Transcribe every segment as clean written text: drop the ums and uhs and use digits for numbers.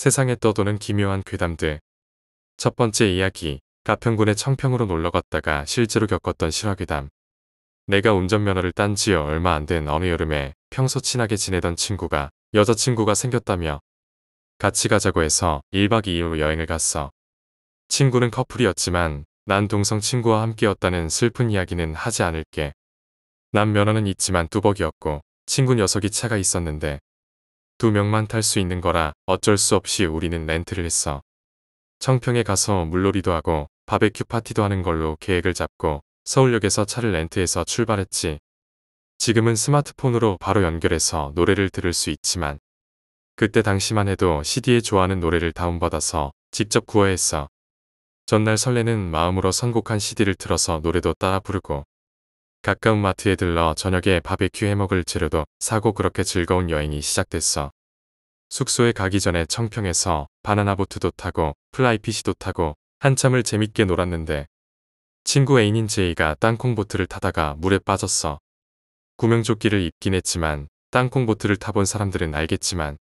세상에 떠도는 기묘한 괴담들. 첫 번째 이야기. 가평군의 청평으로 놀러갔다가 실제로 겪었던 실화괴담. 내가 운전면허를 딴 지 얼마 안 된 어느 여름에 평소 친하게 지내던 친구가 여자친구가 생겼다며 같이 가자고 해서 1박 2일로 여행을 갔어. 친구는 커플이었지만 난 동성 친구와 함께였다는 슬픈 이야기는 하지 않을게. 난 면허는 있지만 뚜벅이었고 친구 녀석이 차가 있었는데 2명만 탈 수 있는 거라 어쩔 수 없이 우리는 렌트를 했어. 청평에 가서 물놀이도 하고 바베큐 파티도 하는 걸로 계획을 잡고 서울역에서 차를 렌트해서 출발했지. 지금은 스마트폰으로 바로 연결해서 노래를 들을 수 있지만 그때 당시만 해도 CD에 좋아하는 노래를 다운받아서 직접 구화했어. 전날 설레는 마음으로 선곡한 CD를 틀어서 노래도 따라 부르고 가까운 마트에 들러 저녁에 바베큐 해먹을 재료도 사고 그렇게 즐거운 여행이 시작됐어. 숙소에 가기 전에 청평에서 바나나 보트도 타고 플라이피시도 타고 한참을 재밌게 놀았는데 친구 애인인 제이가 땅콩 보트를 타다가 물에 빠졌어. 구명조끼를 입긴 했지만 땅콩 보트를 타본 사람들은 알겠지만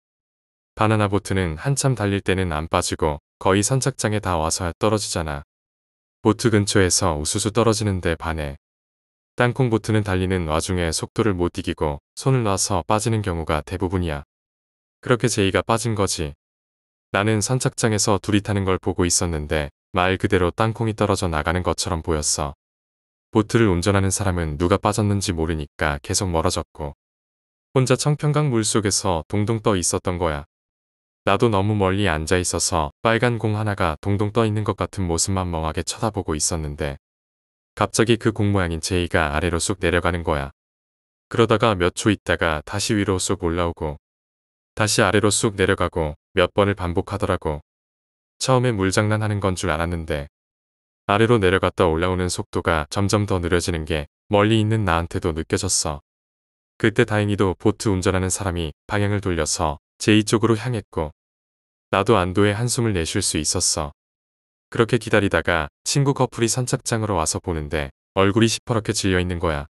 바나나 보트는 한참 달릴 때는 안 빠지고 거의 선착장에 다 와서 떨어지잖아. 보트 근처에서 우수수 떨어지는데 반해 땅콩 보트는 달리는 와중에 속도를 못 이기고 손을 놔서 빠지는 경우가 대부분이야. 그렇게 제이가 빠진 거지. 나는 선착장에서 둘이 타는 걸 보고 있었는데 말 그대로 땅콩이 떨어져 나가는 것처럼 보였어. 보트를 운전하는 사람은 누가 빠졌는지 모르니까 계속 멀어졌고 혼자 청평강 물속에서 동동 떠 있었던 거야. 나도 너무 멀리 앉아 있어서 빨간 공 하나가 동동 떠 있는 것 같은 모습만 멍하게 쳐다보고 있었는데 갑자기 그 공 모양인 제이가 아래로 쑥 내려가는 거야. 그러다가 몇 초 있다가 다시 위로 쑥 올라오고 다시 아래로 쑥 내려가고 몇 번을 반복하더라고. 처음에 물장난하는 건 줄 알았는데 아래로 내려갔다 올라오는 속도가 점점 더 느려지는 게 멀리 있는 나한테도 느껴졌어. 그때 다행히도 보트 운전하는 사람이 방향을 돌려서 제이 쪽으로 향했고 나도 안도의 한숨을 내쉴 수 있었어. 그렇게 기다리다가 친구 커플이 선착장으로 와서 보는데 얼굴이 시퍼렇게 질려 있는 거야.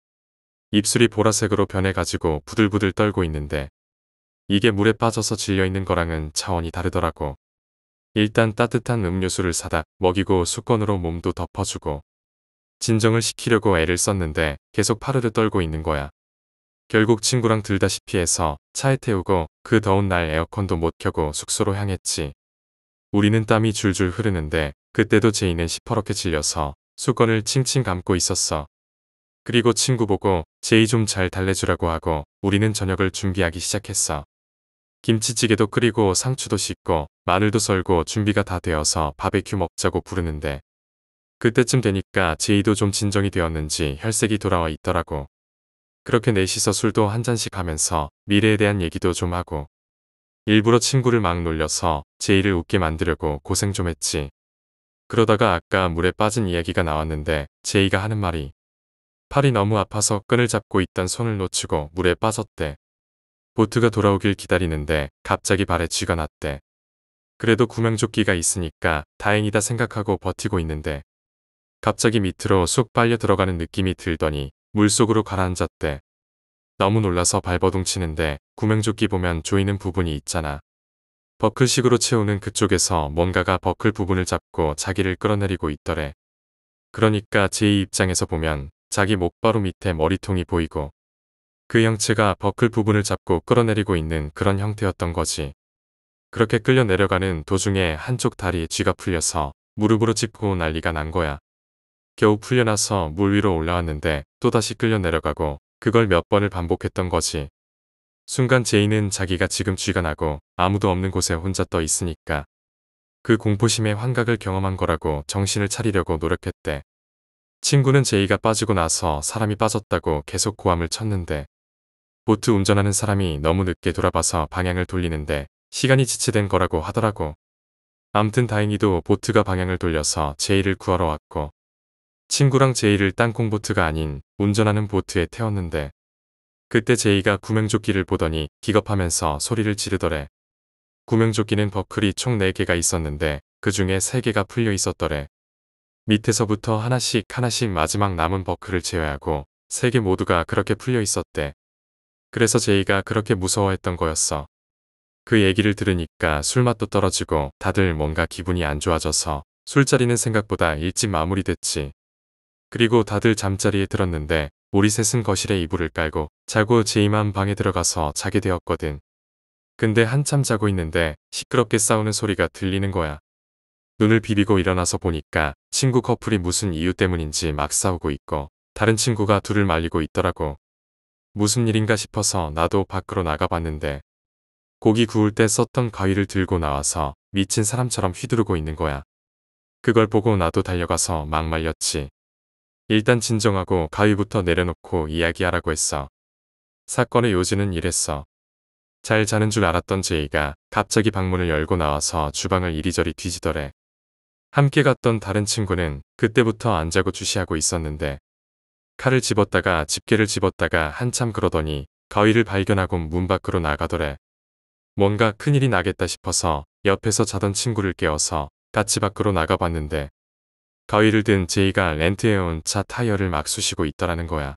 입술이 보라색으로 변해가지고 부들부들 떨고 있는데 이게 물에 빠져서 질려 있는 거랑은 차원이 다르더라고. 일단 따뜻한 음료수를 사다 먹이고 수건으로 몸도 덮어주고 진정을 시키려고 애를 썼는데 계속 파르르 떨고 있는 거야. 결국 친구랑 들다시피 해서 차에 태우고 그 더운 날 에어컨도 못 켜고 숙소로 향했지. 우리는 땀이 줄줄 흐르는데 그때도 제이는 시퍼렇게 질려서 수건을 칭칭 감고 있었어. 그리고 친구 보고 제이 좀 잘 달래주라고 하고 우리는 저녁을 준비하기 시작했어. 김치찌개도 끓이고 상추도 씻고 마늘도 썰고 준비가 다 되어서 바베큐 먹자고 부르는데 그때쯤 되니까 제이도 좀 진정이 되었는지 혈색이 돌아와 있더라고. 그렇게 넷이서 술도 한 잔씩 하면서 미래에 대한 얘기도 좀 하고 일부러 친구를 막 놀려서 제이를 웃게 만들려고 고생 좀 했지. 그러다가 아까 물에 빠진 이야기가 나왔는데 제이가 하는 말이 팔이 너무 아파서 끈을 잡고 있던 손을 놓치고 물에 빠졌대. 보트가 돌아오길 기다리는데 갑자기 발에 쥐가 났대. 그래도 구명조끼가 있으니까 다행이다 생각하고 버티고 있는데 갑자기 밑으로 쑥 빨려 들어가는 느낌이 들더니 물속으로 가라앉았대. 너무 놀라서 발버둥 치는데 구명조끼 보면 조이는 부분이 있잖아. 버클식으로 채우는 그쪽에서 뭔가가 버클 부분을 잡고 자기를 끌어내리고 있더래. 그러니까 제이 입장에서 보면 자기 목바로 밑에 머리통이 보이고 그 형체가 버클 부분을 잡고 끌어내리고 있는 그런 형태였던 거지. 그렇게 끌려 내려가는 도중에 한쪽 다리에 쥐가 풀려서 무릎으로 짚고 난리가 난 거야. 겨우 풀려나서 물 위로 올라왔는데 또다시 끌려 내려가고 그걸 몇 번을 반복했던 거지. 순간 제이는 자기가 지금 쥐가 나고 아무도 없는 곳에 혼자 떠 있으니까 그 공포심의 환각을 경험한 거라고 정신을 차리려고 노력했대. 친구는 제이가 빠지고 나서 사람이 빠졌다고 계속 고함을 쳤는데 보트 운전하는 사람이 너무 늦게 돌아봐서 방향을 돌리는데 시간이 지체된 거라고 하더라고. 암튼 다행히도 보트가 방향을 돌려서 제이를 구하러 왔고 친구랑 제이를 땅콩 보트가 아닌 운전하는 보트에 태웠는데 그때 제이가 구명조끼를 보더니 기겁하면서 소리를 지르더래. 구명조끼는 버클이 총 4개가 있었는데 그 중에 3개가 풀려 있었더래. 밑에서부터 하나씩 하나씩 마지막 남은 버클을 제외하고 3개 모두가 그렇게 풀려 있었대. 그래서 제이가 그렇게 무서워했던 거였어. 그 얘기를 들으니까 술맛도 떨어지고 다들 뭔가 기분이 안 좋아져서 술자리는 생각보다 일찍 마무리됐지. 그리고 다들 잠자리에 들었는데 우리 셋은 거실에 이불을 깔고 자고 제이만 방에 들어가서 자게 되었거든. 근데 한참 자고 있는데 시끄럽게 싸우는 소리가 들리는 거야. 눈을 비비고 일어나서 보니까 친구 커플이 무슨 이유 때문인지 막 싸우고 있고 다른 친구가 둘을 말리고 있더라고. 무슨 일인가 싶어서 나도 밖으로 나가봤는데 고기 구울 때 썼던 가위를 들고 나와서 미친 사람처럼 휘두르고 있는 거야. 그걸 보고 나도 달려가서 막 말렸지. 일단 진정하고 가위부터 내려놓고 이야기하라고 했어. 사건의 요지는 이랬어. 잘 자는 줄 알았던 제이가 갑자기 방문을 열고 나와서 주방을 이리저리 뒤지더래. 함께 갔던 다른 친구는 그때부터 안 자고 주시하고 있었는데 칼을 집었다가 집게를 집었다가 한참 그러더니 가위를 발견하고 문 밖으로 나가더래. 뭔가 큰일이 나겠다 싶어서 옆에서 자던 친구를 깨워서 같이 밖으로 나가봤는데 가위를 든 제이가 렌트해온 차 타이어를 막 쑤시고 있더라는 거야.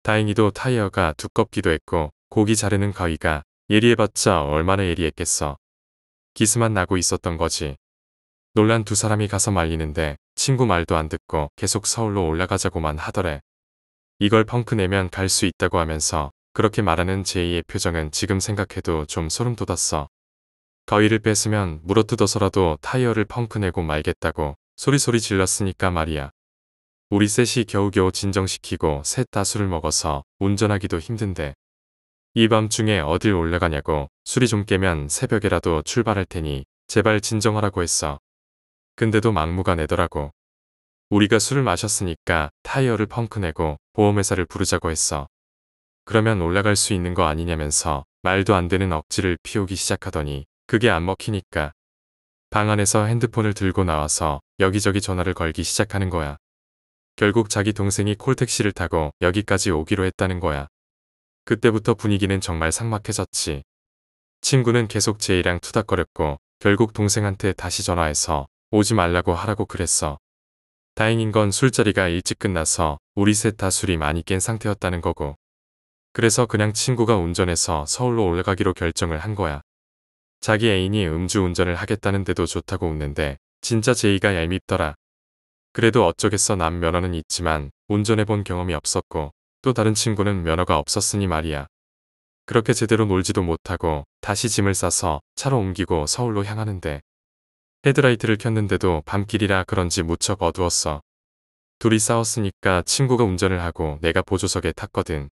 다행히도 타이어가 두껍기도 했고 고기 자르는 가위가 예리해봤자 얼마나 예리했겠어. 기스만 나고 있었던 거지. 놀란 두 사람이 가서 말리는데 친구 말도 안 듣고 계속 서울로 올라가자고만 하더래. 이걸 펑크 내면 갈 수 있다고 하면서 그렇게 말하는 제이의 표정은 지금 생각해도 좀 소름 돋았어. 가위를 뺐으면 물어뜯어서라도 타이어를 펑크 내고 말겠다고 소리소리 질렀으니까 말이야. 우리 셋이 겨우겨우 진정시키고 셋 다 술을 먹어서 운전하기도 힘든데 이 밤중에 어딜 올라가냐고 술이 좀 깨면 새벽에라도 출발할 테니 제발 진정하라고 했어. 근데도 막무가내더라고. 우리가 술을 마셨으니까 타이어를 펑크 내고 보험회사를 부르자고 했어. 그러면 올라갈 수 있는 거 아니냐면서 말도 안 되는 억지를 피우기 시작하더니 그게 안 먹히니까 방 안에서 핸드폰을 들고 나와서 여기저기 전화를 걸기 시작하는 거야. 결국 자기 동생이 콜택시를 타고 여기까지 오기로 했다는 거야. 그때부터 분위기는 정말 삭막해졌지. 친구는 계속 제이랑 투닥거렸고 결국 동생한테 다시 전화해서 오지 말라고 하라고 그랬어. 다행인 건 술자리가 일찍 끝나서 우리 셋 다 술이 많이 깬 상태였다는 거고. 그래서 그냥 친구가 운전해서 서울로 올라가기로 결정을 한 거야. 자기 애인이 음주운전을 하겠다는데도 좋다고 웃는데 진짜 제이가 얄밉더라. 그래도 어쩌겠어. 난 면허는 있지만 운전해본 경험이 없었고 또 다른 친구는 면허가 없었으니 말이야. 그렇게 제대로 놀지도 못하고 다시 짐을 싸서 차로 옮기고 서울로 향하는데 헤드라이트를 켰는데도 밤길이라 그런지 무척 어두웠어. 둘이 싸웠으니까 친구가 운전을 하고 내가 보조석에 탔거든.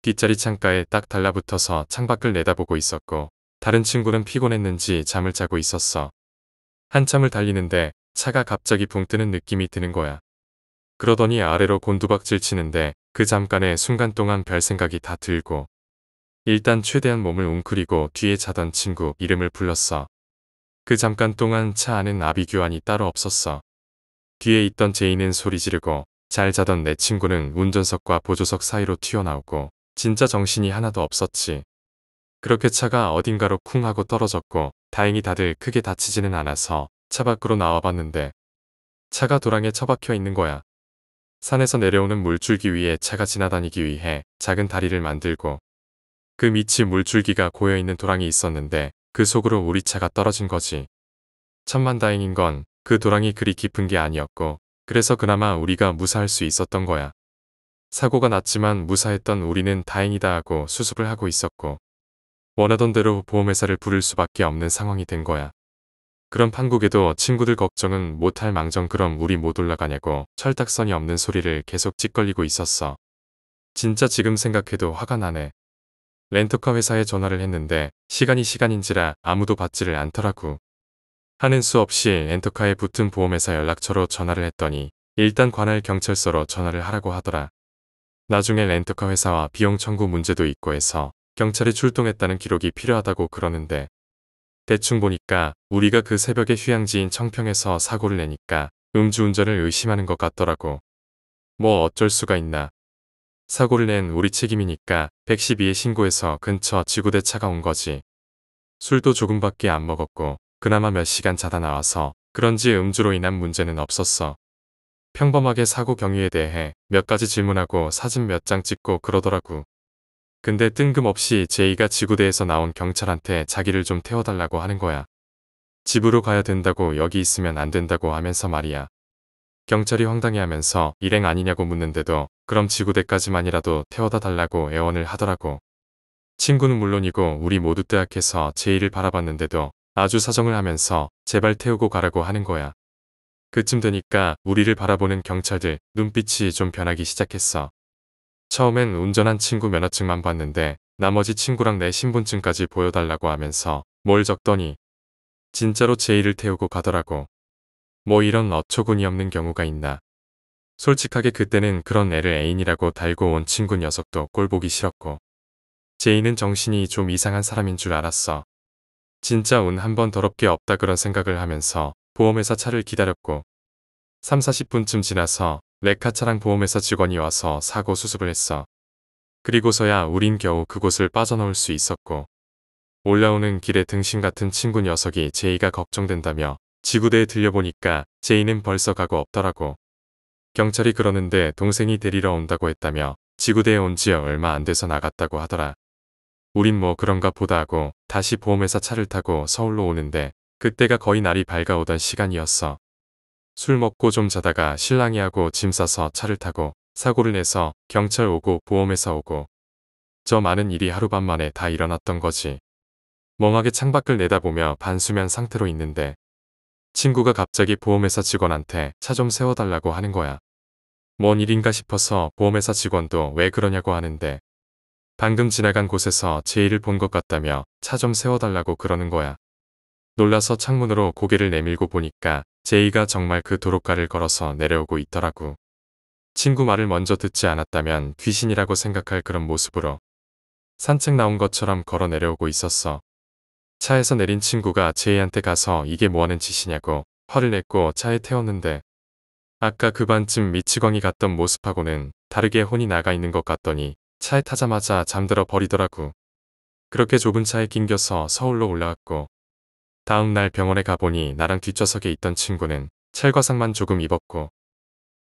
뒷자리 창가에 딱 달라붙어서 창밖을 내다보고 있었고 다른 친구는 피곤했는지 잠을 자고 있었어. 한참을 달리는데 차가 갑자기 붕 뜨는 느낌이 드는 거야. 그러더니 아래로 곤두박질 치는데 그 잠깐의 순간 동안 별 생각이 다 들고 일단 최대한 몸을 웅크리고 뒤에 자던 친구 이름을 불렀어. 그 잠깐 동안 차 안엔 아비규환이 따로 없었어. 뒤에 있던 제이는 소리 지르고 잘 자던 내 친구는 운전석과 보조석 사이로 튀어나오고 진짜 정신이 하나도 없었지. 그렇게 차가 어딘가로 쿵 하고 떨어졌고 다행히 다들 크게 다치지는 않아서 차 밖으로 나와봤는데 차가 도랑에 처박혀 있는 거야. 산에서 내려오는 물줄기 위에 차가 지나다니기 위해 작은 다리를 만들고 그 밑이 물줄기가 고여있는 도랑이 있었는데 그 속으로 우리 차가 떨어진 거지. 천만다행인 건 그 도랑이 그리 깊은 게 아니었고 그래서 그나마 우리가 무사할 수 있었던 거야. 사고가 났지만 무사했던 우리는 다행이다 하고 수습을 하고 있었고 원하던 대로 보험회사를 부를 수밖에 없는 상황이 된 거야. 그런 판국에도 친구들 걱정은 못할 망정 그럼 우리 못 올라가냐고 철딱선이 없는 소리를 계속 찌껄리고 있었어. 진짜 지금 생각해도 화가 나네. 렌터카 회사에 전화를 했는데 시간인지라 아무도 받지를 않더라고. 하는 수 없이 렌터카에 붙은 보험회사 연락처로 전화를 했더니 일단 관할 경찰서로 전화를 하라고 하더라. 나중에 렌터카 회사와 비용 청구 문제도 있고 해서 경찰이 출동했다는 기록이 필요하다고 그러는데 대충 보니까 우리가 그 새벽에 휴양지인 청평에서 사고를 내니까 음주운전을 의심하는 것 같더라고. 뭐 어쩔 수가 있나. 사고를 낸 우리 책임이니까 112에 신고해서 근처 지구대 차가 온 거지. 술도 조금밖에 안 먹었고 그나마 몇 시간 자다 나와서 그런지 음주로 인한 문제는 없었어. 평범하게 사고 경위에 대해 몇 가지 질문하고 사진 몇 장 찍고 그러더라고. 근데 뜬금없이 제이가 지구대에서 나온 경찰한테 자기를 좀 태워달라고 하는 거야. 집으로 가야 된다고 여기 있으면 안 된다고 하면서 말이야. 경찰이 황당해하면서 일행 아니냐고 묻는데도 그럼 지구대까지만이라도 태워다 달라고 애원을 하더라고. 친구는 물론이고 우리 모두 뜨악해서 제이를 바라봤는데도 아주 사정을 하면서 제발 태우고 가라고 하는 거야. 그쯤 되니까 우리를 바라보는 경찰들 눈빛이 좀 변하기 시작했어. 처음엔 운전한 친구 면허증만 봤는데 나머지 친구랑 내 신분증까지 보여달라고 하면서 뭘 적더니 진짜로 제이를 태우고 가더라고. 뭐 이런 어처구니 없는 경우가 있나. 솔직하게 그때는 그런 애를 애인이라고 달고 온 친구 녀석도 꼴보기 싫었고 제이는 정신이 좀 이상한 사람인 줄 알았어. 진짜 운 한 번 더럽게 없다 그런 생각을 하면서 보험회사 차를 기다렸고 3, 40분쯤 지나서 레카차랑 보험회사 직원이 와서 사고 수습을 했어. 그리고서야 우린 겨우 그곳을 빠져나올 수 있었고 올라오는 길에 등신 같은 친구 녀석이 제이가 걱정된다며 지구대에 들려보니까 제이는 벌써 가고 없더라고. 경찰이 그러는데 동생이 데리러 온다고 했다며 지구대에 온 지 얼마 안 돼서 나갔다고 하더라. 우린 뭐 그런가 보다 하고 다시 보험회사 차를 타고 서울로 오는데 그때가 거의 날이 밝아오던 시간이었어. 술 먹고 좀 자다가 신랑이 하고 짐 싸서 차를 타고 사고를 내서 경찰 오고 보험회사 오고 저 많은 일이 하루밤만에 다 일어났던 거지. 멍하게 창밖을 내다보며 반수면 상태로 있는데 친구가 갑자기 보험회사 직원한테 차 좀 세워달라고 하는 거야. 뭔 일인가 싶어서 보험회사 직원도 왜 그러냐고 하는데 방금 지나간 곳에서 제이를 본 것 같다며 차 좀 세워달라고 그러는 거야. 놀라서 창문으로 고개를 내밀고 보니까 제이가 정말 그 도로가를 걸어서 내려오고 있더라고. 친구 말을 먼저 듣지 않았다면 귀신이라고 생각할 그런 모습으로 산책 나온 것처럼 걸어 내려오고 있었어. 차에서 내린 친구가 제이한테 가서 이게 뭐하는 짓이냐고 화를 냈고 차에 태웠는데 아까 그 반쯤 미치광이 갔던 모습하고는 다르게 혼이 나가 있는 것 같더니 차에 타자마자 잠들어 버리더라고. 그렇게 좁은 차에 낑겨서 서울로 올라갔고 다음 날 병원에 가보니 나랑 뒷좌석에 있던 친구는 찰과상만 조금 입었고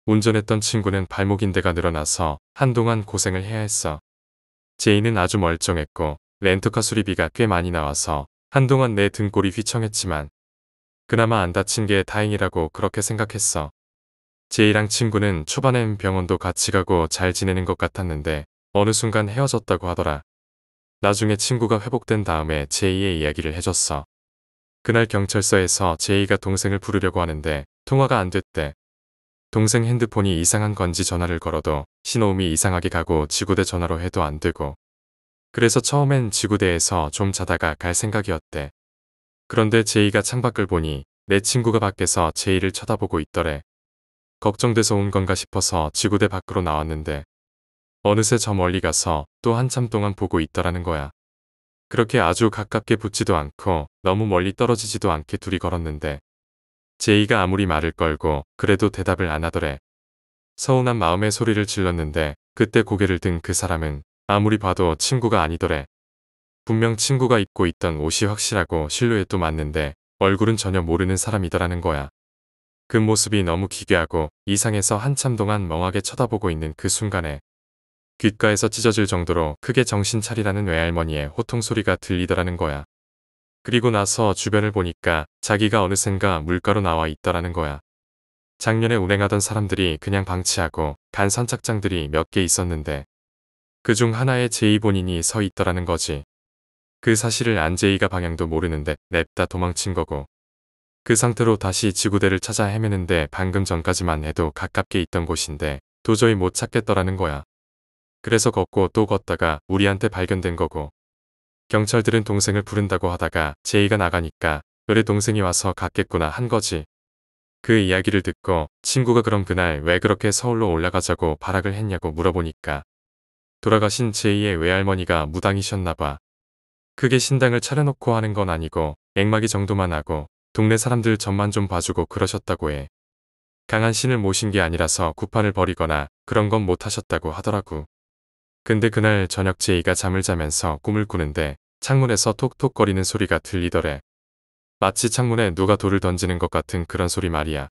운전했던 친구는 발목인대가 늘어나서 한동안 고생을 해야 했어. 제이는 아주 멀쩡했고 렌터카 수리비가 꽤 많이 나와서 한동안 내 등골이 휘청했지만 그나마 안 다친 게 다행이라고 그렇게 생각했어. 제이랑 친구는 초반엔 병원도 같이 가고 잘 지내는 것 같았는데 어느 순간 헤어졌다고 하더라. 나중에 친구가 회복된 다음에 제이의 이야기를 해줬어. 그날 경찰서에서 제이가 동생을 부르려고 하는데 통화가 안 됐대. 동생 핸드폰이 이상한 건지 전화를 걸어도 신호음이 이상하게 가고 지구대 전화로 해도 안 되고 그래서 처음엔 지구대에서 좀 자다가 갈 생각이었대. 그런데 제이가 창밖을 보니 내 친구가 밖에서 제이를 쳐다보고 있더래. 걱정돼서 온 건가 싶어서 지구대 밖으로 나왔는데 어느새 저 멀리 가서 또 한참 동안 보고 있더라는 거야. 그렇게 아주 가깝게 붙지도 않고 너무 멀리 떨어지지도 않게 둘이 걸었는데 제이가 아무리 말을 걸고 그래도 대답을 안 하더래. 서운한 마음에 소리를 질렀는데 그때 고개를 든 그 사람은 아무리 봐도 친구가 아니더래. 분명 친구가 입고 있던 옷이 확실하고 실루엣도 맞는데 얼굴은 전혀 모르는 사람이더라는 거야. 그 모습이 너무 기괴하고 이상해서 한참 동안 멍하게 쳐다보고 있는 그 순간에 귓가에서 찢어질 정도로 크게 정신 차리라는 외할머니의 호통 소리가 들리더라는 거야. 그리고 나서 주변을 보니까 자기가 어느샌가 물가로 나와 있더라는 거야. 작년에 운행하던 사람들이 그냥 방치하고 간 선착장들이 몇 개 있었는데 그중 하나에 제이 본인이 서 있더라는 거지. 그 사실을 안 제이가 방향도 모르는데 냅다 도망친 거고 그 상태로 다시 지구대를 찾아 헤매는데 방금 전까지만 해도 가깝게 있던 곳인데 도저히 못 찾겠더라는 거야. 그래서 걷고 또 걷다가 우리한테 발견된 거고 경찰들은 동생을 부른다고 하다가 제이가 나가니까 그래 동생이 와서 갔겠구나 한 거지. 그 이야기를 듣고 친구가 그럼 그날 왜 그렇게 서울로 올라가자고 발악을 했냐고 물어보니까 돌아가신 제이의 외할머니가 무당이셨나 봐. 크게 신당을 차려놓고 하는 건 아니고 앵마기 정도만 하고 동네 사람들 전만 좀 봐주고 그러셨다고 해. 강한 신을 모신 게 아니라서 구판을 벌이거나 그런 건 못 하셨다고 하더라고. 근데 그날 저녁 제이가 잠을 자면서 꿈을 꾸는데 창문에서 톡톡거리는 소리가 들리더래. 마치 창문에 누가 돌을 던지는 것 같은 그런 소리 말이야.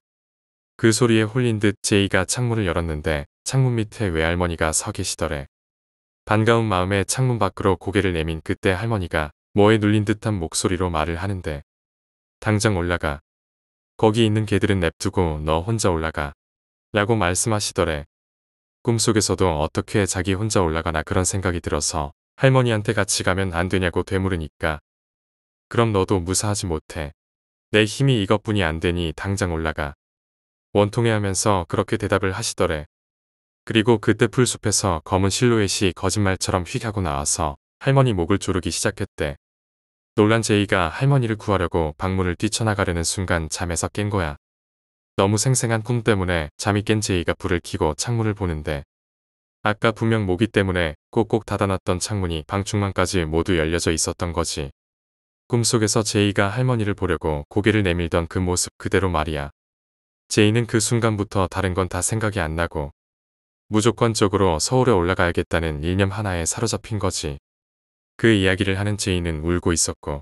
그 소리에 홀린 듯 제이가 창문을 열었는데 창문 밑에 외할머니가 서 계시더래. 반가운 마음에 창문 밖으로 고개를 내민 그때 할머니가 뭐에 눌린 듯한 목소리로 말을 하는데 당장 올라가. 거기 있는 개들은 냅두고 너 혼자 올라가. 라고 말씀하시더래. 꿈속에서도 어떻게 자기 혼자 올라가나 그런 생각이 들어서 할머니한테 같이 가면 안 되냐고 되물으니까 그럼 너도 무사하지 못해. 내 힘이 이것뿐이 안 되니 당장 올라가. 원통해하면서 그렇게 대답을 하시더래. 그리고 그때 풀숲에서 검은 실루엣이 거짓말처럼 휙 하고 나와서 할머니 목을 조르기 시작했대. 놀란 제이가 할머니를 구하려고 방문을 뛰쳐나가려는 순간 잠에서 깬 거야. 너무 생생한 꿈 때문에 잠이 깬 제이가 불을 켜고 창문을 보는데 아까 분명 모기 때문에 꼭꼭 닫아놨던 창문이 방충망까지 모두 열려져 있었던 거지. 꿈속에서 제이가 할머니를 보려고 고개를 내밀던 그 모습 그대로 말이야. 제이는 그 순간부터 다른 건 다 생각이 안 나고 무조건적으로 서울에 올라가야겠다는 일념 하나에 사로잡힌 거지. 그 이야기를 하는 제이는 울고 있었고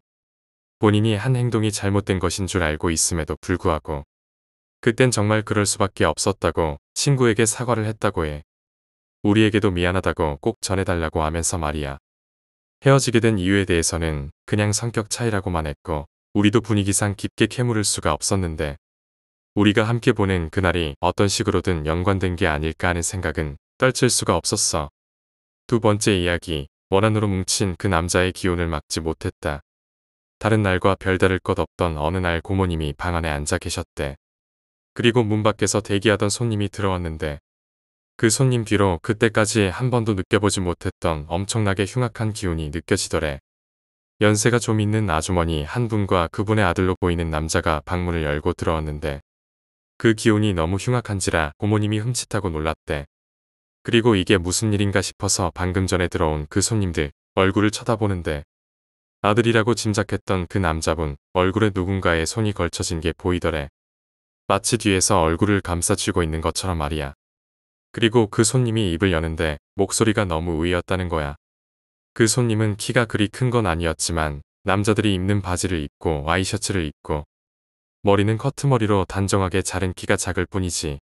본인이 한 행동이 잘못된 것인 줄 알고 있음에도 불구하고 그땐 정말 그럴 수밖에 없었다고 친구에게 사과를 했다고 해. 우리에게도 미안하다고 꼭 전해달라고 하면서 말이야. 헤어지게 된 이유에 대해서는 그냥 성격 차이라고만 했고 우리도 분위기상 깊게 캐물을 수가 없었는데 우리가 함께 보낸 그날이 어떤 식으로든 연관된 게 아닐까 하는 생각은 떨칠 수가 없었어. 두 번째 이야기, 원한으로 뭉친 그 남자의 기운을 막지 못했다. 다른 날과 별다를 것 없던 어느 날 고모님이 방 안에 앉아 계셨대. 그리고 문 밖에서 대기하던 손님이 들어왔는데 그 손님 뒤로 그때까지 한 번도 느껴보지 못했던 엄청나게 흉악한 기운이 느껴지더래. 연세가 좀 있는 아주머니 한 분과 그분의 아들로 보이는 남자가 방문을 열고 들어왔는데 그 기운이 너무 흉악한지라 고모님이 흠칫하고 놀랐대. 그리고 이게 무슨 일인가 싶어서 방금 전에 들어온 그 손님들 얼굴을 쳐다보는데 아들이라고 짐작했던 그 남자분 얼굴에 누군가의 손이 걸쳐진 게 보이더래. 마치 뒤에서 얼굴을 감싸쥐고 있는 것처럼 말이야. 그리고 그 손님이 입을 여는데 목소리가 너무 우이었다는 거야. 그 손님은 키가 그리 큰 건 아니었지만 남자들이 입는 바지를 입고 와이셔츠를 입고 머리는 커트머리로 단정하게 자른 키가 작을 뿐이지.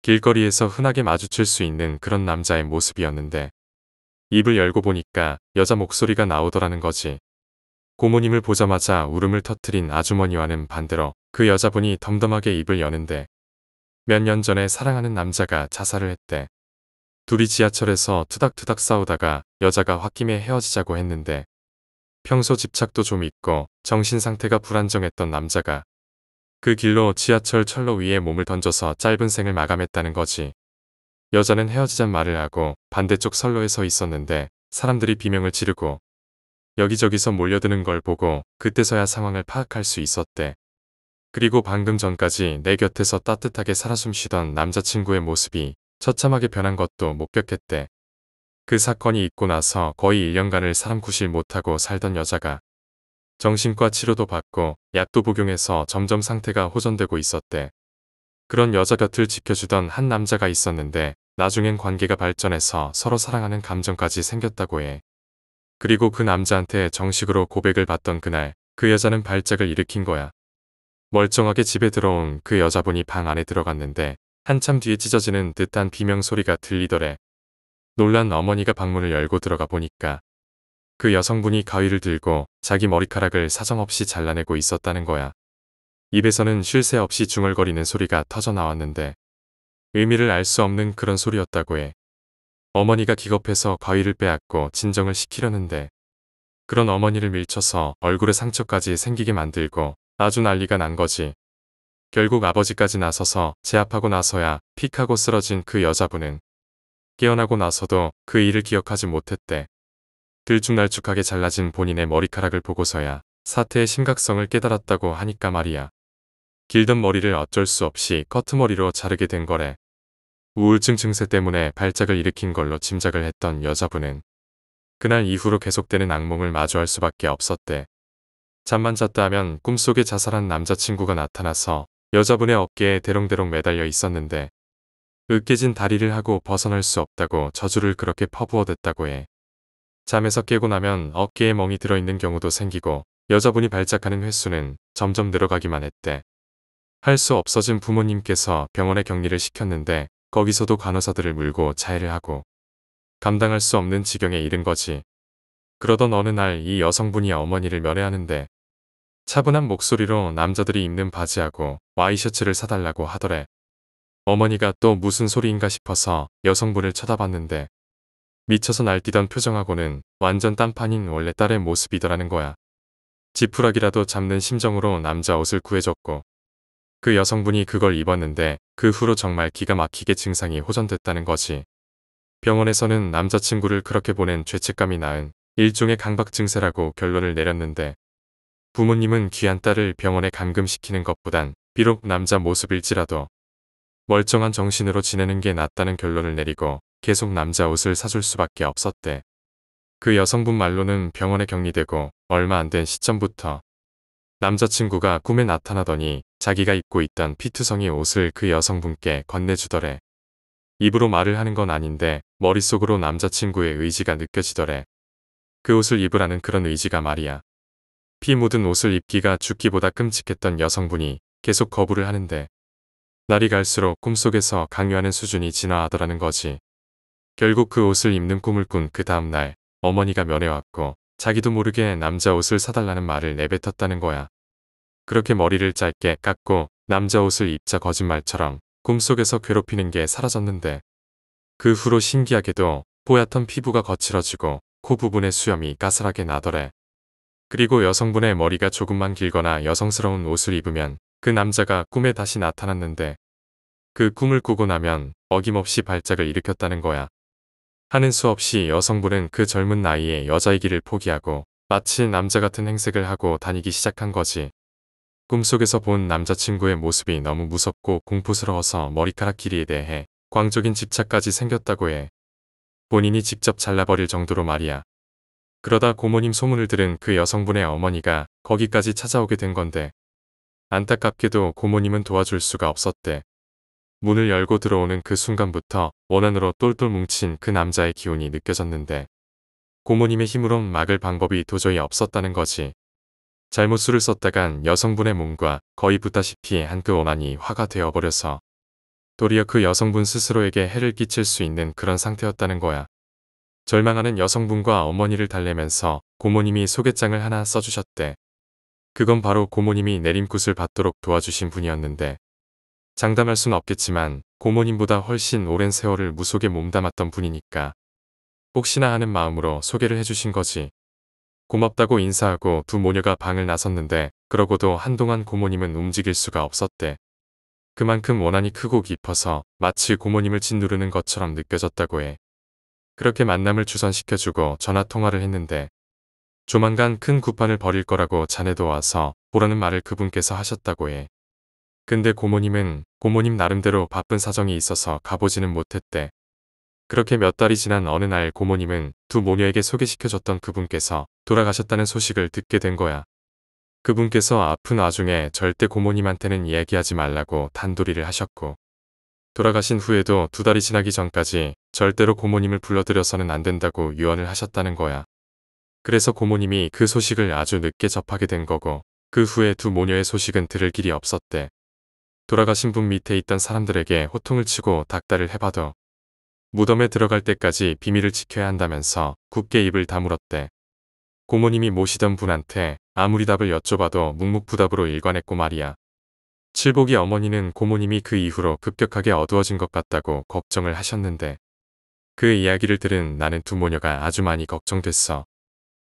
길거리에서 흔하게 마주칠 수 있는 그런 남자의 모습이었는데 입을 열고 보니까 여자 목소리가 나오더라는 거지. 고모님을 보자마자 울음을 터뜨린 아주머니와는 반대로 그 여자분이 덤덤하게 입을 여는데 몇 년 전에 사랑하는 남자가 자살을 했대. 둘이 지하철에서 투닥투닥 싸우다가 여자가 홧김에 헤어지자고 했는데 평소 집착도 좀 있고 정신 상태가 불안정했던 남자가 그 길로 지하철 철로 위에 몸을 던져서 짧은 생을 마감했다는 거지. 여자는 헤어지잔 말을 하고 반대쪽 선로에 서 있었는데 사람들이 비명을 지르고 여기저기서 몰려드는 걸 보고 그때서야 상황을 파악할 수 있었대. 그리고 방금 전까지 내 곁에서 따뜻하게 살아 숨쉬던 남자친구의 모습이 처참하게 변한 것도 목격했대. 그 사건이 있고 나서 거의 1년간을 사람 구실 못하고 살던 여자가 정신과 치료도 받고 약도 복용해서 점점 상태가 호전되고 있었대. 그런 여자 곁을 지켜주던 한 남자가 있었는데 나중엔 관계가 발전해서 서로 사랑하는 감정까지 생겼다고 해. 그리고 그 남자한테 정식으로 고백을 받던 그날 그 여자는 발작을 일으킨 거야. 멀쩡하게 집에 들어온 그 여자분이 방 안에 들어갔는데 한참 뒤에 찢어지는 듯한 비명소리가 들리더래. 놀란 어머니가 방문을 열고 들어가 보니까 그 여성분이 가위를 들고 자기 머리카락을 사정없이 잘라내고 있었다는 거야. 입에서는 쉴 새 없이 중얼거리는 소리가 터져 나왔는데 의미를 알 수 없는 그런 소리였다고 해. 어머니가 기겁해서 가위를 빼앗고 진정을 시키려는데 그런 어머니를 밀쳐서 얼굴에 상처까지 생기게 만들고 아주 난리가 난 거지. 결국 아버지까지 나서서 제압하고 나서야 픽하고 쓰러진 그 여자분은 깨어나고 나서도 그 일을 기억하지 못했대. 들쭉날쭉하게 잘라진 본인의 머리카락을 보고서야 사태의 심각성을 깨달았다고 하니까 말이야. 길던 머리를 어쩔 수 없이 커트머리로 자르게 된 거래. 우울증 증세 때문에 발작을 일으킨 걸로 짐작을 했던 여자분은 그날 이후로 계속되는 악몽을 마주할 수밖에 없었대. 잠만 잤다 하면 꿈속에 자살한 남자친구가 나타나서 여자분의 어깨에 대롱대롱 매달려 있었는데 으깨진 다리를 하고 벗어날 수 없다고 저주를 그렇게 퍼부어댔다고 해. 잠에서 깨고 나면 어깨에 멍이 들어있는 경우도 생기고 여자분이 발작하는 횟수는 점점 늘어가기만 했대. 할 수 없어진 부모님께서 병원에 격리를 시켰는데 거기서도 간호사들을 물고 자해를 하고 감당할 수 없는 지경에 이른 거지. 그러던 어느 날 이 여성분이 어머니를 면회하는데 차분한 목소리로 남자들이 입는 바지하고 와이셔츠를 사달라고 하더래. 어머니가 또 무슨 소리인가 싶어서 여성분을 쳐다봤는데 미쳐서 날뛰던 표정하고는 완전 딴판인 원래 딸의 모습이더라는 거야. 지푸라기라도 잡는 심정으로 남자 옷을 구해줬고 그 여성분이 그걸 입었는데 그 후로 정말 기가 막히게 증상이 호전됐다는 거지. 병원에서는 남자친구를 그렇게 보낸 죄책감이 낳은 일종의 강박 증세라고 결론을 내렸는데 부모님은 귀한 딸을 병원에 감금시키는 것보단 비록 남자 모습일지라도 멀쩡한 정신으로 지내는 게 낫다는 결론을 내리고 계속 남자 옷을 사줄 수밖에 없었대. 그 여성분 말로는 병원에 격리되고 얼마 안 된 시점부터 남자친구가 꿈에 나타나더니 자기가 입고 있던 피트성의 옷을 그 여성분께 건네주더래. 입으로 말을 하는 건 아닌데 머릿속으로 남자친구의 의지가 느껴지더래. 그 옷을 입으라는 그런 의지가 말이야. 피 묻은 옷을 입기가 죽기보다 끔찍했던 여성분이 계속 거부를 하는데 날이 갈수록 꿈속에서 강요하는 수준이 진화하더라는 거지. 결국 그 옷을 입는 꿈을 꾼 그 다음날 어머니가 면회왔고 자기도 모르게 남자 옷을 사달라는 말을 내뱉었다는 거야. 그렇게 머리를 짧게 깎고 남자 옷을 입자 거짓말처럼 꿈속에서 괴롭히는 게 사라졌는데 그 후로 신기하게도 뽀얗던 피부가 거칠어지고 코 부분에 수염이 까슬하게 나더래. 그리고 여성분의 머리가 조금만 길거나 여성스러운 옷을 입으면 그 남자가 꿈에 다시 나타났는데 그 꿈을 꾸고 나면 어김없이 발작을 일으켰다는 거야. 하는 수 없이 여성분은 그 젊은 나이에 여자이기를 포기하고 마치 남자 같은 행색을 하고 다니기 시작한 거지. 꿈속에서 본 남자친구의 모습이 너무 무섭고 공포스러워서 머리카락 길이에 대해 광적인 집착까지 생겼다고 해. 본인이 직접 잘라버릴 정도로 말이야. 그러다 고모님 소문을 들은 그 여성분의 어머니가 거기까지 찾아오게 된 건데 안타깝게도 고모님은 도와줄 수가 없었대. 문을 열고 들어오는 그 순간부터 원한으로 똘똘 뭉친 그 남자의 기운이 느껴졌는데 고모님의 힘으론 막을 방법이 도저히 없었다는 거지. 잘못 수를 썼다간 여성분의 몸과 거의 붙다시피 한 그 원한이 화가 되어버려서 도리어 그 여성분 스스로에게 해를 끼칠 수 있는 그런 상태였다는 거야. 절망하는 여성분과 어머니를 달래면서 고모님이 소개장을 하나 써주셨대. 그건 바로 고모님이 내림굿을 받도록 도와주신 분이었는데 장담할 순 없겠지만 고모님보다 훨씬 오랜 세월을 무속에 몸담았던 분이니까 혹시나 하는 마음으로 소개를 해주신 거지. 고맙다고 인사하고 두 모녀가 방을 나섰는데 그러고도 한동안 고모님은 움직일 수가 없었대. 그만큼 원한이 크고 깊어서 마치 고모님을 짓누르는 것처럼 느껴졌다고 해. 그렇게 만남을 주선시켜주고 전화통화를 했는데 조만간 큰 구판을 벌일 거라고 자네도 와서 보라는 말을 그분께서 하셨다고 해. 근데 고모님은 고모님 나름대로 바쁜 사정이 있어서 가보지는 못했대. 그렇게 몇 달이 지난 어느 날 고모님은 두 모녀에게 소개시켜줬던 그분께서 돌아가셨다는 소식을 듣게 된 거야. 그분께서 아픈 와중에 절대 고모님한테는 이야기하지 말라고 단도리를 하셨고 돌아가신 후에도 두 달이 지나기 전까지 절대로 고모님을 불러들여서는 안 된다고 유언을 하셨다는 거야. 그래서 고모님이 그 소식을 아주 늦게 접하게 된 거고 그 후에 두 모녀의 소식은 들을 길이 없었대. 돌아가신 분 밑에 있던 사람들에게 호통을 치고 닥달을 해봐도 무덤에 들어갈 때까지 비밀을 지켜야 한다면서 굳게 입을 다물었대. 고모님이 모시던 분한테 아무리 답을 여쭤봐도 묵묵부답으로 일관했고 말이야. 칠복이 어머니는 고모님이 그 이후로 급격하게 어두워진 것 같다고 걱정을 하셨는데 그 이야기를 들은 나는 두 모녀가 아주 많이 걱정됐어.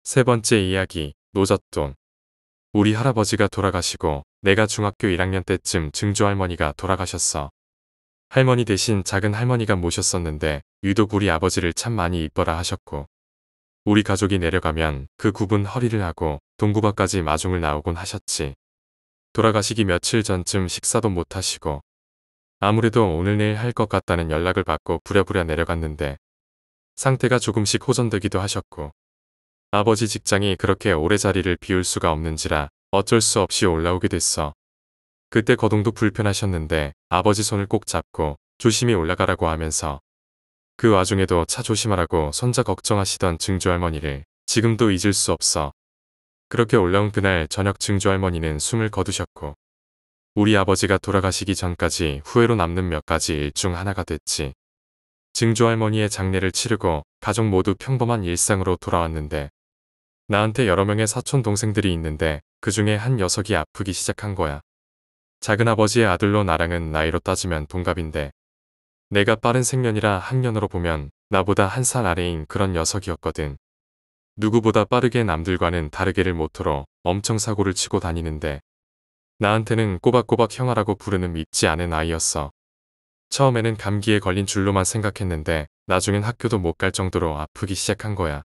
세 번째 이야기, 노젓돈. 우리 할아버지가 돌아가시고 내가 중학교 1학년 때쯤 증조할머니가 돌아가셨어. 할머니 대신 작은 할머니가 모셨었는데 유독 우리 아버지를 참 많이 이뻐라 하셨고 우리 가족이 내려가면 그 굽은 허리를 하고 동구바까지 마중을 나오곤 하셨지. 돌아가시기 며칠 전쯤 식사도 못 하시고 아무래도 오늘 내일 할 것 같다는 연락을 받고 부랴부랴 내려갔는데 상태가 조금씩 호전되기도 하셨고 아버지 직장이 그렇게 오래 자리를 비울 수가 없는지라 어쩔 수 없이 올라오게 됐어. 그때 거동도 불편하셨는데 아버지 손을 꼭 잡고 조심히 올라가라고 하면서 그 와중에도 차 조심하라고 손자 걱정하시던 증조할머니를 지금도 잊을 수 없어. 그렇게 올라온 그날 저녁 증조할머니는 숨을 거두셨고 우리 아버지가 돌아가시기 전까지 후회로 남는 몇 가지 일 중 하나가 됐지. 증조할머니의 장례를 치르고 가족 모두 평범한 일상으로 돌아왔는데 나한테 여러 명의 사촌 동생들이 있는데 그 중에 한 녀석이 아프기 시작한 거야. 작은아버지의 아들로 나랑은 나이로 따지면 동갑인데 내가 빠른 생년이라 학년으로 보면 나보다 한 살 아래인 그런 녀석이었거든. 누구보다 빠르게 남들과는 다르게를 모토로 엄청 사고를 치고 다니는데 나한테는 꼬박꼬박 형아라고 부르는 밉지 않은 아이였어. 처음에는 감기에 걸린 줄로만 생각했는데 나중엔 학교도 못 갈 정도로 아프기 시작한 거야.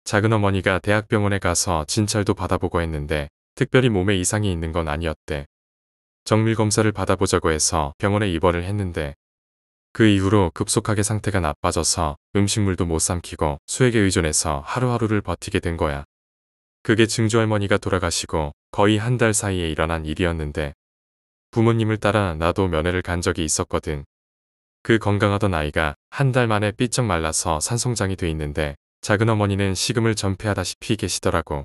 작은어머니가 대학병원에 가서 진찰도 받아보고 했는데 특별히 몸에 이상이 있는 건 아니었대. 정밀검사를 받아보자고 해서 병원에 입원을 했는데 그 이후로 급속하게 상태가 나빠져서 음식물도 못 삼키고 수액에 의존해서 하루하루를 버티게 된 거야. 그게 증조할머니가 돌아가시고 거의 한 달 사이에 일어난 일이었는데 부모님을 따라 나도 면회를 간 적이 있었거든. 그 건강하던 아이가 한 달 만에 삐쩍 말라서 산송장이 돼 있는데 작은어머니는 식음을 전폐하다시피 계시더라고.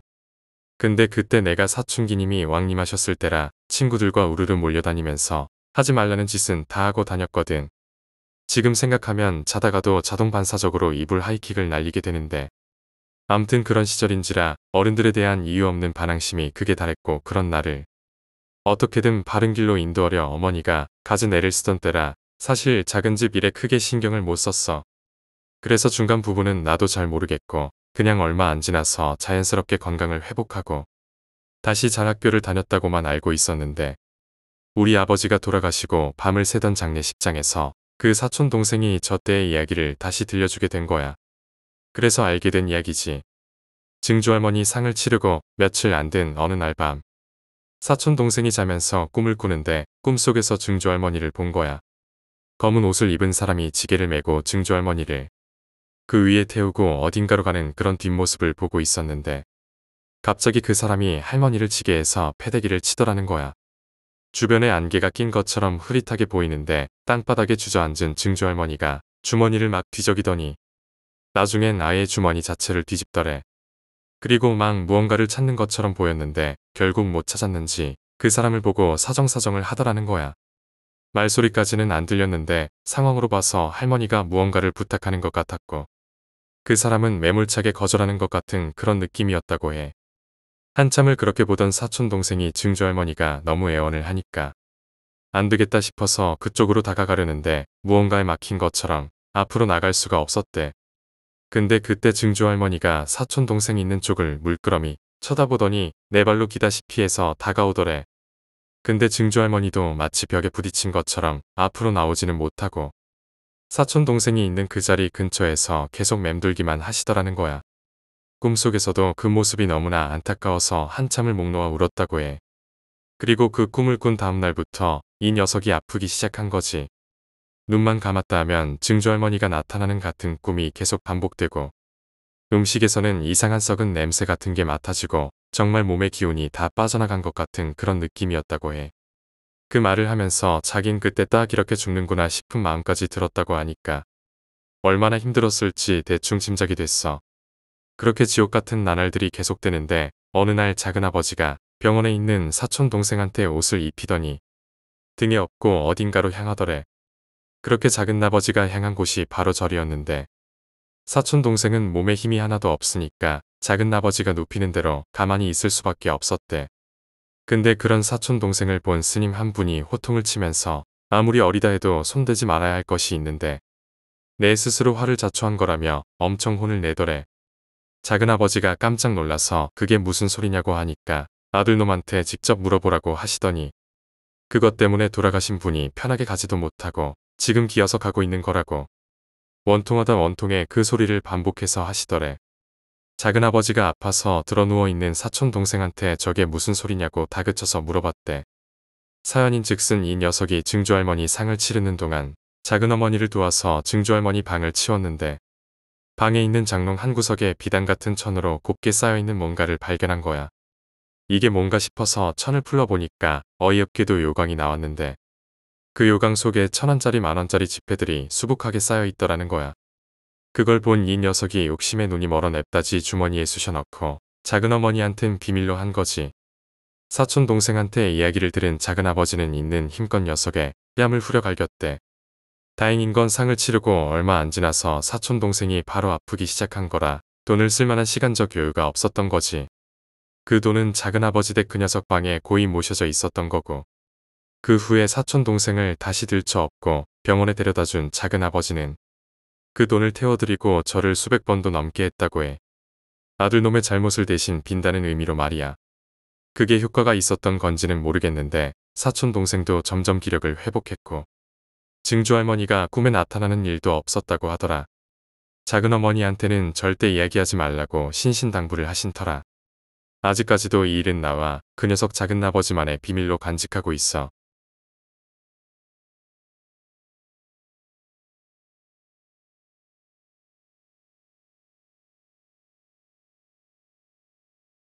근데 그때 내가 사춘기님이 왕림하셨을 때라 친구들과 우르르 몰려다니면서 하지 말라는 짓은 다 하고 다녔거든. 지금 생각하면 자다가도 자동 반사적으로 이불 하이킥을 날리게 되는데 암튼 그런 시절인지라 어른들에 대한 이유 없는 반항심이 극에 달했고 그런 나를 어떻게든 바른 길로 인도하려 어머니가 갖은 애를 쓰던 때라 사실 작은 집 일에 크게 신경을 못 썼어. 그래서 중간 부분은 나도 잘 모르겠고 그냥 얼마 안 지나서 자연스럽게 건강을 회복하고 다시 잘 학교를 다녔다고만 알고 있었는데 우리 아버지가 돌아가시고 밤을 새던 장례식장에서 그 사촌 동생이 저 때의 이야기를 다시 들려주게 된 거야. 그래서 알게 된 이야기지. 증조할머니 상을 치르고 며칠 안 된 어느 날 밤 사촌 동생이 자면서 꿈을 꾸는데 꿈속에서 증조할머니를 본 거야. 검은 옷을 입은 사람이 지게를 메고 증조할머니를 그 위에 태우고 어딘가로 가는 그런 뒷모습을 보고 있었는데 갑자기 그 사람이 할머니를 지게해서 패대기를 치더라는 거야. 주변에 안개가 낀 것처럼 흐릿하게 보이는데 땅바닥에 주저앉은 증조할머니가 주머니를 막 뒤적이더니 나중엔 아예 주머니 자체를 뒤집더래. 그리고 막 무언가를 찾는 것처럼 보였는데 결국 못 찾았는지 그 사람을 보고 사정사정을 하더라는 거야. 말소리까지는 안 들렸는데 상황으로 봐서 할머니가 무언가를 부탁하는 것 같았고 그 사람은 매몰차게 거절하는 것 같은 그런 느낌이었다고 해. 한참을 그렇게 보던 사촌 동생이 증조할머니가 너무 애원을 하니까 안 되겠다 싶어서 그쪽으로 다가가려는데 무언가에 막힌 것처럼 앞으로 나갈 수가 없었대. 근데 그때 증조할머니가 사촌 동생 있는 쪽을 물끄러미 쳐다보더니 내 발로 기다시피 해서 다가오더래. 근데 증조할머니도 마치 벽에 부딪힌 것처럼 앞으로 나오지는 못하고 사촌 동생이 있는 그 자리 근처에서 계속 맴돌기만 하시더라는 거야. 꿈속에서도 그 모습이 너무나 안타까워서 한참을 목 놓아 울었다고 해. 그리고 그 꿈을 꾼 다음 날부터 이 녀석이 아프기 시작한 거지. 눈만 감았다 하면 증조할머니가 나타나는 같은 꿈이 계속 반복되고 음식에서는 이상한 썩은 냄새 같은 게 맡아지고 정말 몸의 기운이 다 빠져나간 것 같은 그런 느낌이었다고 해. 그 말을 하면서 자긴 그때 딱 이렇게 죽는구나 싶은 마음까지 들었다고 하니까 얼마나 힘들었을지 대충 짐작이 됐어. 그렇게 지옥 같은 나날들이 계속되는데 어느 날 작은아버지가 병원에 있는 사촌 동생한테 옷을 입히더니 등에 업고 어딘가로 향하더래. 그렇게 작은아버지가 향한 곳이 바로 절이었는데 사촌 동생은 몸에 힘이 하나도 없으니까 작은아버지가 눕히는 대로 가만히 있을 수밖에 없었대. 근데 그런 사촌 동생을 본 스님 한 분이 호통을 치면서 아무리 어리다 해도 손대지 말아야 할 것이 있는데 내 스스로 화를 자초한 거라며 엄청 혼을 내더래. 작은아버지가 깜짝 놀라서 그게 무슨 소리냐고 하니까 아들놈한테 직접 물어보라고 하시더니 그것 때문에 돌아가신 분이 편하게 가지도 못하고 지금 기어서 가고 있는 거라고 원통하다 원통에 그 소리를 반복해서 하시더래. 작은아버지가 아파서 드러누워 있는 사촌 동생한테 저게 무슨 소리냐고 다그쳐서 물어봤대. 사연인 즉슨 이 녀석이 증조할머니 상을 치르는 동안 작은어머니를 도와서 증조할머니 방을 치웠는데 방에 있는 장롱 한 구석에 비단 같은 천으로 곱게 쌓여있는 뭔가를 발견한 거야. 이게 뭔가 싶어서 천을 풀러보니까 어이없게도 요강이 나왔는데 그 요강 속에 1,000원짜리 만원짜리 지폐들이 수북하게 쌓여있더라는 거야. 그걸 본 이 녀석이 욕심에 눈이 멀어 냅다지 주머니에 쑤셔넣고 작은어머니한텐 비밀로 한 거지. 사촌 동생한테 이야기를 들은 작은아버지는 있는 힘껏 녀석의 뺨을 후려 갈겼대. 다행인 건 상을 치르고 얼마 안 지나서 사촌 동생이 바로 아프기 시작한 거라 돈을 쓸 만한 시간적 여유가 없었던 거지. 그 돈은 작은아버지 댁 그 녀석 방에 고이 모셔져 있었던 거고. 그 후에 사촌 동생을 다시 들쳐 업고 병원에 데려다 준 작은아버지는 그 돈을 태워드리고 저를 수백 번도 넘게 했다고 해. 아들놈의 잘못을 대신 빈다는 의미로 말이야. 그게 효과가 있었던 건지는 모르겠는데 사촌 동생도 점점 기력을 회복했고 증조할머니가 꿈에 나타나는 일도 없었다고 하더라. 작은어머니한테는 절대 이야기하지 말라고 신신당부를 하신 터라. 아직까지도 이 일은 나와 그 녀석 작은아버지만의 비밀로 간직하고 있어.